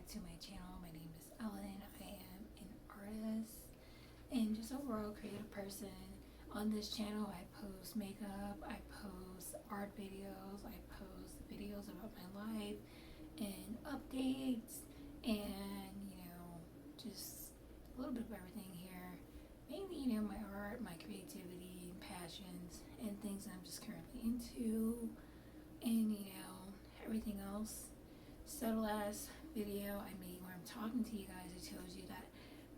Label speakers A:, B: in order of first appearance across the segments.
A: to my channel. My name is Ellen. I am an artist and just overall creative person. On this channel I post makeup, I post art videos, I post videos about my life and updates and just a little bit of everything here. Mainly my art, my creativity and passions and things that I'm just currently into and everything else. So the last video I made where I'm talking to you guys, it tells you that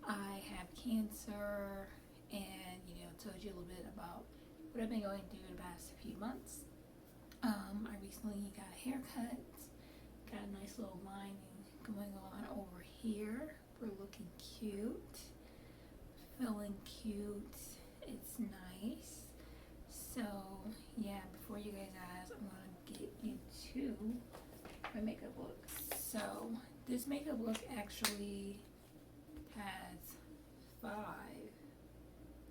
A: I have cancer and told you a little bit about what I've been going through the past few months. I recently got a haircut, got a nice little lining going on over here. We're looking cute, feeling cute, it's nice. So yeah, before you guys ask, I'm gonna get into my makeup look. So this makeup look actually has 5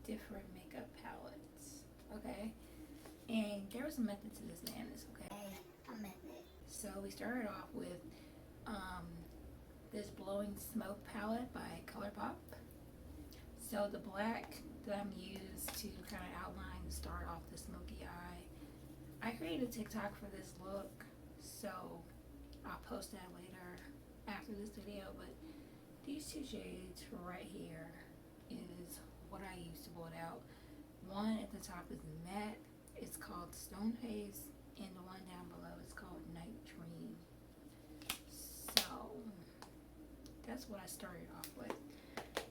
A: different makeup palettes, okay? And there was a method to this madness, okay?
B: A method.
A: So we started off with this Blowing Smoke palette by ColourPop. So the black that I'm used to kind of outline and start off the smoky eye. I created a TikTok for this look, so I'll post that later after this video, but these 2 shades right here is what I use to blow it out. One at the top is matte, it's called Stone Face, and the one down below is called Night Dream. So that's what I started off with.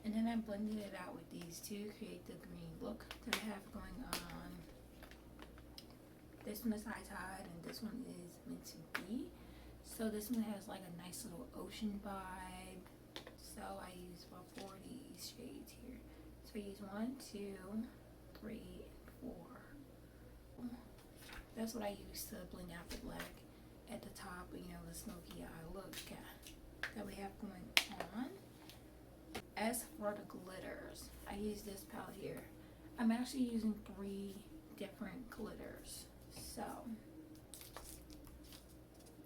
A: And then I blended it out with these 2 to create the green look that I have going on. This one is High Tide and this one is Meant to Be. So this one has like a nice little ocean vibe. So I use about 4 of these shades here. So I use 1, 2, 3, 4. That's what I use to blend out the black at the top, the smoky eye look that we have going on. As for the glitters, I use this palette here. I'm actually using 3 different glitters. So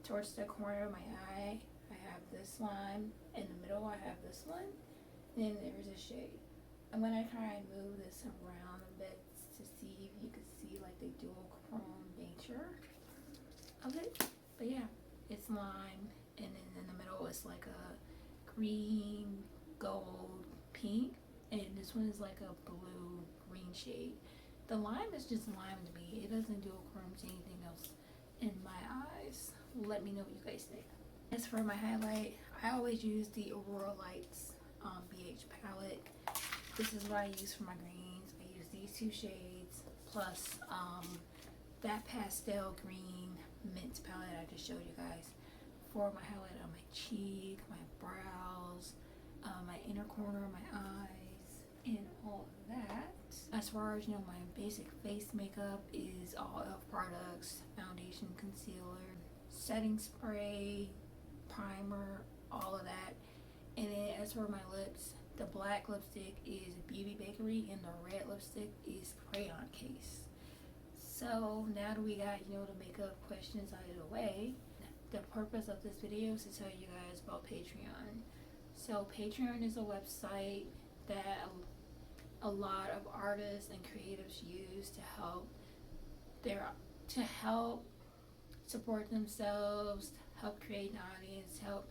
A: towards the corner of my eye, I have this one. In the middle, I have this one. And then there's a shade. I'm gonna try and move this around a bit to see if you can see like the dual chrome nature of it. But yeah, it's lime, and then in the middle it's like a green, gold, pink, and this one is like a blue green shade. The lime is just lime to me. It doesn't dual chrome to anything else in my eyes. Let me know what you guys think. As for my highlight, I always use the Aurora Lights BH palette. This is what I use for my greens. I use these 2 shades plus that pastel green mint palette I just showed you guys for my highlight on my cheek, my brows, my inner corner of my eyes, and all of that. As far as my basic face makeup is all e.l.f. products, foundation, concealer, setting spray, primer, all of that. And then as for my lips, the black lipstick is Beauty Bakery and the red lipstick is Crayon Case. So now that we got the makeup questions out of the way, the purpose of this video is to tell you guys about Patreon. So Patreon is a website that a lot of artists and creatives use to help support themselves, help create an audience, help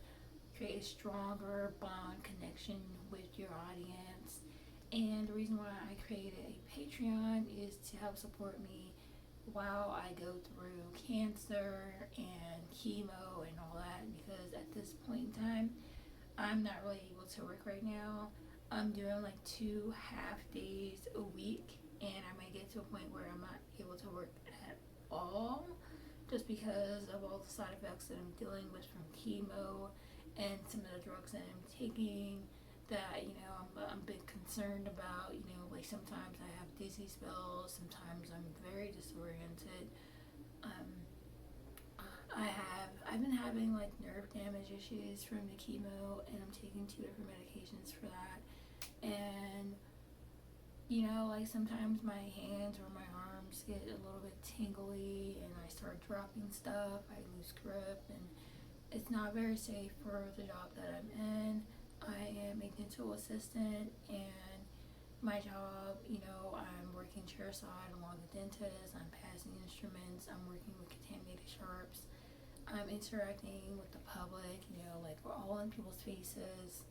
A: create a stronger bond connection with your audience. And the reason why I created a Patreon is to help support me while I go through cancer and chemo and all that, because at this point in time I'm not really able to work right now. I'm doing like 2 half days a week, and I might get to a point where I'm not able to work at all just because of all the side effects that I'm dealing with from chemo and some of the drugs that I'm taking that I'm a bit concerned about. Like sometimes I have dizzy spells, sometimes I'm very disoriented. I've been having like nerve damage issues from the chemo, and I'm taking 2 different medications for that. And like sometimes my hands or my arms get a little bit tingly and I start dropping stuff, I lose grip, and it's not very safe for the job that I'm in. I am a dental assistant, and my job, I'm working chairside along the dentist. I'm passing instruments. I'm working with contaminated sharps. I'm interacting with the public, like we're all in people's faces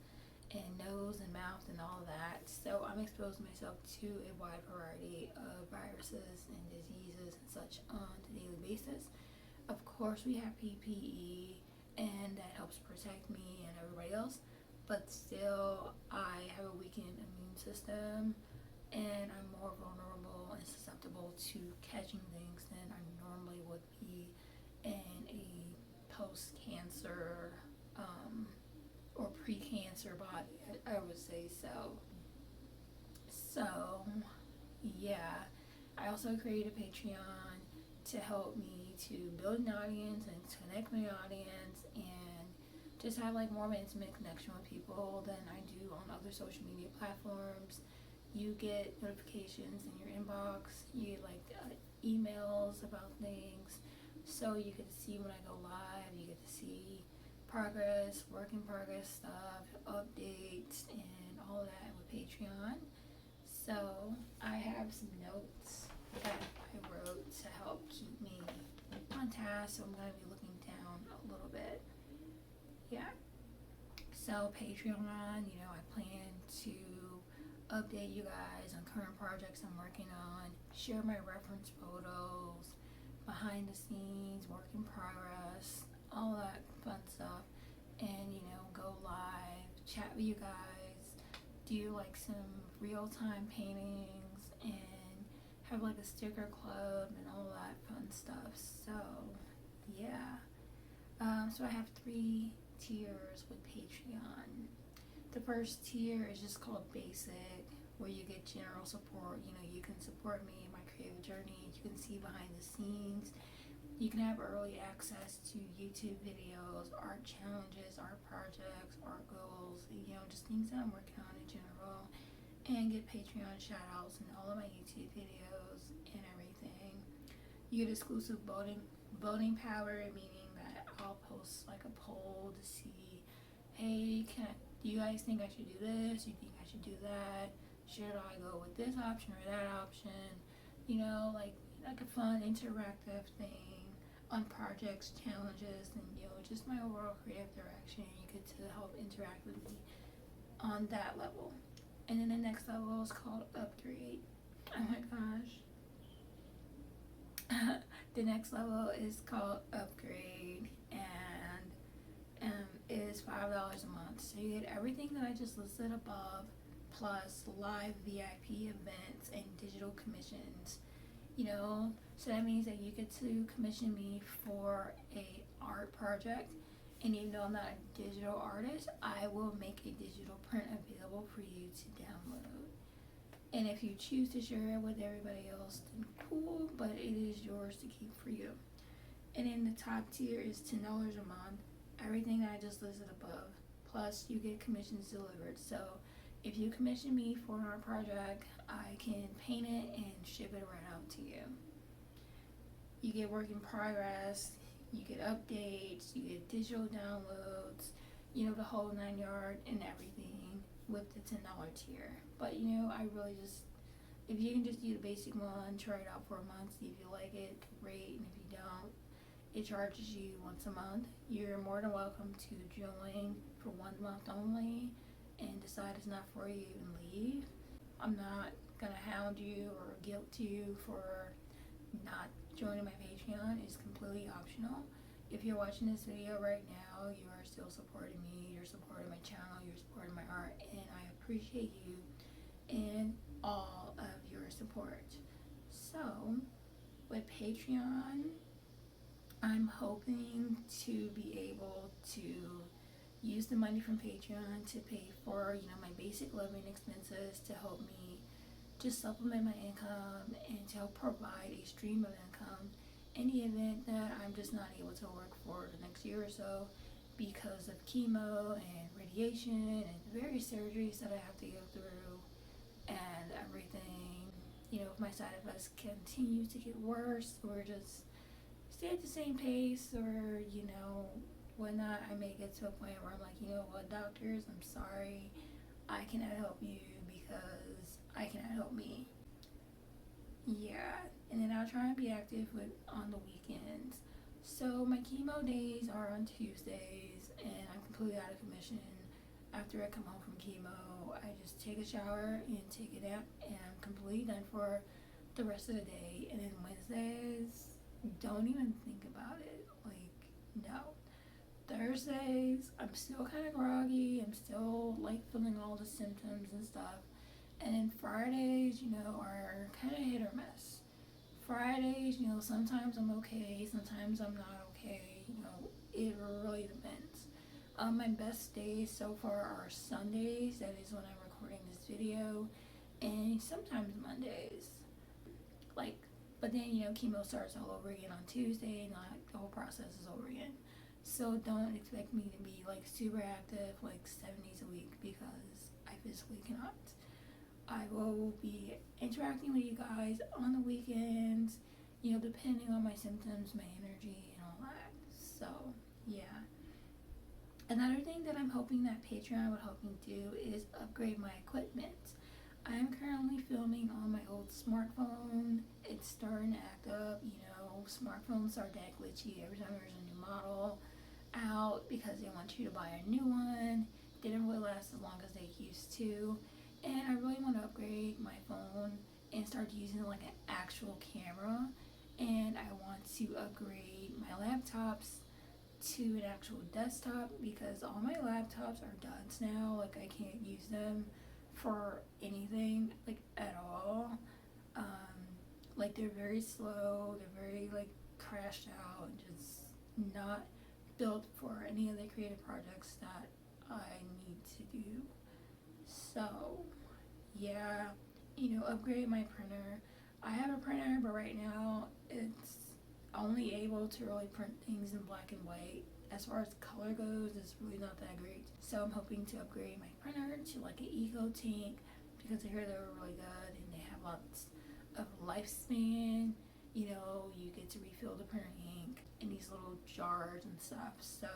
A: and nose and mouth and all that. So I'm exposing myself to a wide variety of viruses and diseases and such on a daily basis. Of course, we have PPE, and that helps protect me and everybody else. But still, I have a weakened immune system, and I'm more vulnerable and susceptible to catching things than I normally would be in a post-cancer or pre-cancer body, I would say so. So, yeah. I also created a Patreon to help me to build an audience and to connect my audience and just have like more of an intimate connection with people than I do on other social media platforms. You get notifications in your inbox, you get like emails about things, so you get to see when I go live, you get to see progress, work in progress stuff, updates, and all that with Patreon. So I have some notes that I wrote to help keep me on task, so I'm going to be looking down a little bit. Yeah. So Patreon, I plan to update you guys on current projects I'm working on, share my reference photos, behind the scenes, work in progress, all that fun stuff, and go live, chat with you guys, do like some real-time paintings, and have like a sticker club and all that fun stuff. So yeah. So I have 3 tiers with Patreon. The first tier is just called basic, where you get general support. You can support me in my creative journey. You can see behind the scenes. You can have early access to YouTube videos, art challenges, art projects, art goals, just things that I'm working on in general, and get Patreon shout outs in all of my YouTube videos and everything. You get exclusive voting power, meaning that I'll post like a poll to see, hey, do you guys think I should do this? Do you think I should do that? Should I go with this option or that option? Like a fun interactive thing on projects, challenges, and just my overall creative direction. You get to help interact with me on that level. And then the next level is called upgrade. Oh my gosh. The next level is called upgrade, and it is $5 a month. So you get everything that I just listed above, plus live VIP events and digital commissions. So that means that you get to commission me for a art project, and even though I'm not a digital artist, I will make a digital print available for you to download. And if you choose to share it with everybody else, then cool, but it is yours to keep for you. And then the top tier is $10 a month, everything that I just listed above, plus you get commissions delivered. So if you commission me for an art project, I can paint it and ship it right out to you. You get work in progress, you get updates, you get digital downloads, the whole 9 yard and everything with the $10 tier. But I really just, if you can just do the basic one, try it out for a month, see if you like it, great. And if you don't, it charges you once a month. You're more than welcome to join for 1 month only and decide it's not for you and leave. I'm not gonna hound you or guilt you for not joining my Patreon. It's completely optional. If you're watching this video right now, you are still supporting me, you're supporting my channel, you're supporting my art, and I appreciate you and all of your support. So with Patreon, I'm hoping to be able to use the money from Patreon to pay for my basic living expenses, to help me just supplement my income and to help provide a stream of income in the event that I'm just not able to work for the next year or so because of chemo and radiation and various surgeries that I have to go through and everything. If my side effects continue to get worse or just stay at the same pace, or whatnot, I may get to a point where I'm like, you know what, doctors, I'm sorry, I cannot help you because I cannot help me. Yeah, and then I'll try and be active on the weekends. So my chemo days are on Tuesdays, and I'm completely out of commission. After I come home from chemo, I just take a shower and take a nap, and I'm completely done for the rest of the day. And then Wednesdays, don't even think about it. Like, no. Thursdays, I'm still kind of groggy. I'm still like feeling all the symptoms and stuff. And then Fridays, are kind of hit or miss. Fridays, sometimes I'm okay, sometimes I'm not okay. It really depends. My best days so far are Sundays. That is when I'm recording this video, and sometimes Mondays. But then chemo starts all over again on Tuesday, and the whole process is over again. So don't expect me to be like super active like 7 days a week because I physically cannot. I will be interacting with you guys on the weekends, depending on my symptoms, my energy, and all that. So, yeah. Another thing that I'm hoping that Patreon would help me do is upgrade my equipment. I'm currently filming on my old smartphone. It's starting to act up, smartphones are that glitchy every time there's a new model out because they want you to buy a new one. Didn't really last as long as they used to. And I really want to upgrade my phone and start using like an actual camera. And I want to upgrade my laptops to an actual desktop because all my laptops are duds now. Like, I can't use them for anything, like, at all. Like, they're very slow, they're very, like, crashed out, and just not built for any of the creative projects that I need to do. So, yeah, upgrade my printer. I have a printer, but right now it's only able to really print things in black and white. As far as color goes, it's really not that great. So I'm hoping to upgrade my printer to like an Eco Tank because I hear they're really good and they have lots of lifespan. You get to refill the printer ink in these little jars and stuff. So,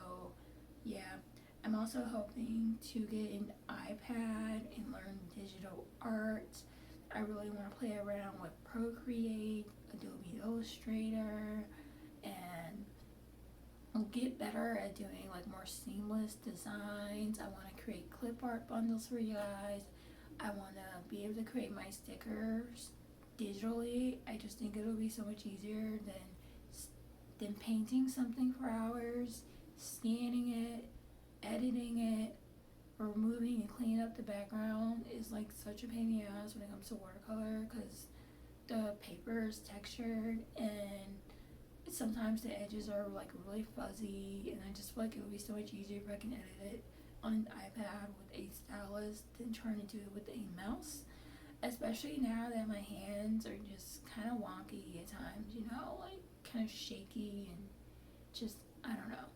A: yeah. I'm also hoping to get an iPad and learn digital art. I really want to play around with Procreate, Adobe Illustrator, and get better at doing like more seamless designs. I want to create clip art bundles for you guys. I want to be able to create my stickers digitally. I just think it'll be so much easier than painting something for hours, scanning it, editing it, removing and cleaning up the background is like such a pain in the ass when it comes to watercolor because the paper is textured and sometimes the edges are like really fuzzy, and I just feel like it would be so much easier if I can edit it on an iPad with a stylus than trying to do it with a mouse, especially now that my hands are just kind of wonky at times, like kind of shaky and just, I don't know.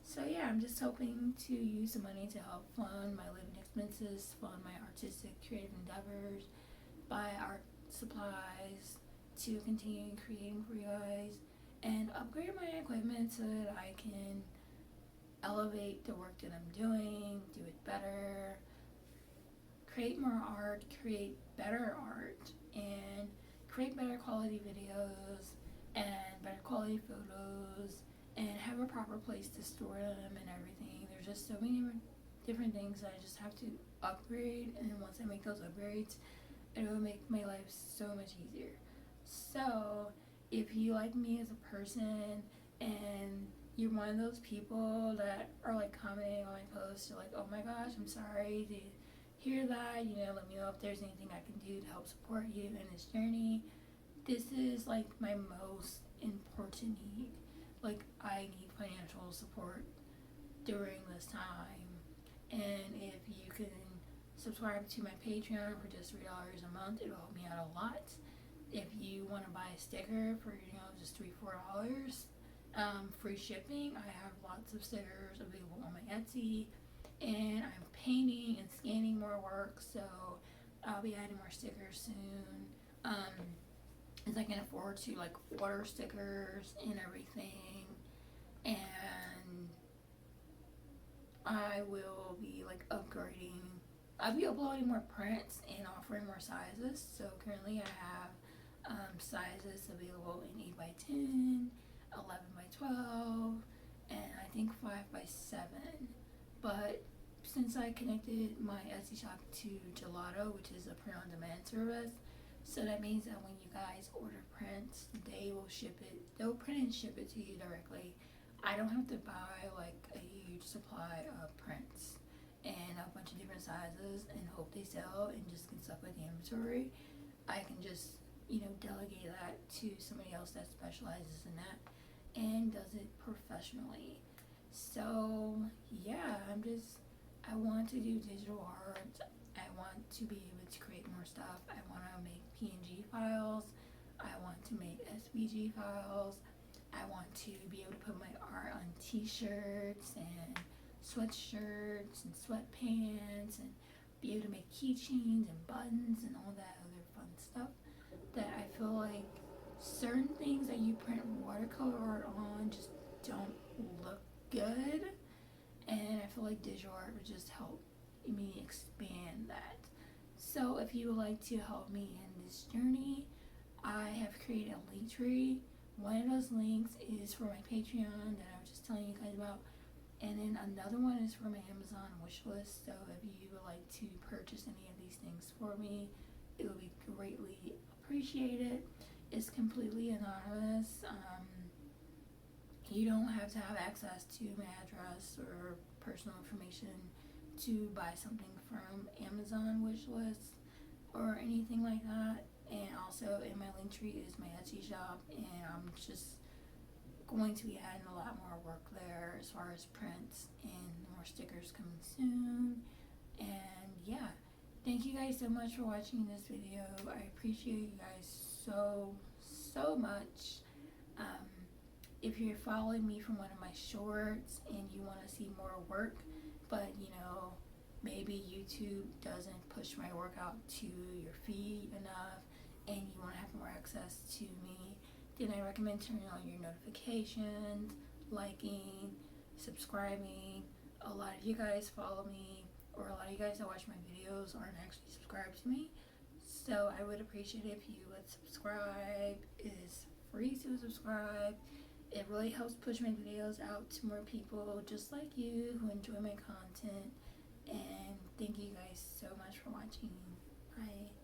A: So yeah, I'm just hoping to use the money to help fund my living expenses, fund my artistic creative endeavors, buy art supplies to continue creating for you guys, and upgrade my equipment so that I can elevate the work that I'm doing, do it better, create more art, create better art, and create better quality videos and better quality photos, and have a proper place to store them and everything. There's just so many different things that I just have to upgrade, and then once I make those upgrades, it will make my life so much easier. So, if you like me as a person and you're one of those people that are like commenting on my posts, you're like, oh my gosh, I'm sorry to hear that, let me know if there's anything I can do to help support you in this journey. This is like my most important need. Like, I need financial support during this time, and if you can subscribe to my Patreon for just $3 a month, it'll help me out a lot. If you want to buy a sticker for just $3-4, free shipping. I have lots of stickers available on my Etsy, and I'm painting and scanning more work, so I'll be adding more stickers soon. As I can afford to like order stickers and everything, and I will be like upgrading. I'll be uploading more prints and offering more sizes. So currently I have sizes available in 8 by 10, 11 by 12, and I think 5 by 7. But since I connected my Etsy shop to Gelato, which is a print on demand service, so that means that when you guys order prints, they will ship it, they'll print and ship it to you directly. I don't have to buy like a huge supply of prints and a bunch of different sizes and hope they sell and just can stuff with the inventory. I can just, delegate that to somebody else that specializes in that and does it professionally. So yeah, I want to do digital art. I want to be able to create more stuff. I want to make PNG files. I want to make SVG files. I want to be able to put my art on t-shirts and sweatshirts and sweatpants and be able to make keychains and buttons and all that other fun stuff that I feel like certain things that you print watercolor art on just don't look good, and I feel like digital art would just help me expand that. So if you would like to help me in this journey, I have created a link tree. One of those links is for my Patreon that I was just telling you guys about, and then another one is for my Amazon wish list. So if you would like to purchase any of these things for me, it would be greatly appreciated. It's completely anonymous. You don't have to have access to my address or personal information to buy something from Amazon wish list or anything like that. And also in my link tree is my Etsy shop, and I'm just going to be adding a lot more work there as far as prints and more stickers coming soon. And yeah, thank you guys so much for watching this video. I appreciate you guys so much. If you're following me from one of my shorts and you want to see more work, but maybe YouTube doesn't push my work out to your feed enough and you want to have more access to me, then I recommend turning on your notifications, liking, subscribing. A lot of you guys follow me, or a lot of you guys that watch my videos aren't actually subscribed to me. So I would appreciate it if you would subscribe. It is free to subscribe. It really helps push my videos out to more people just like you who enjoy my content. And thank you guys so much for watching. Bye.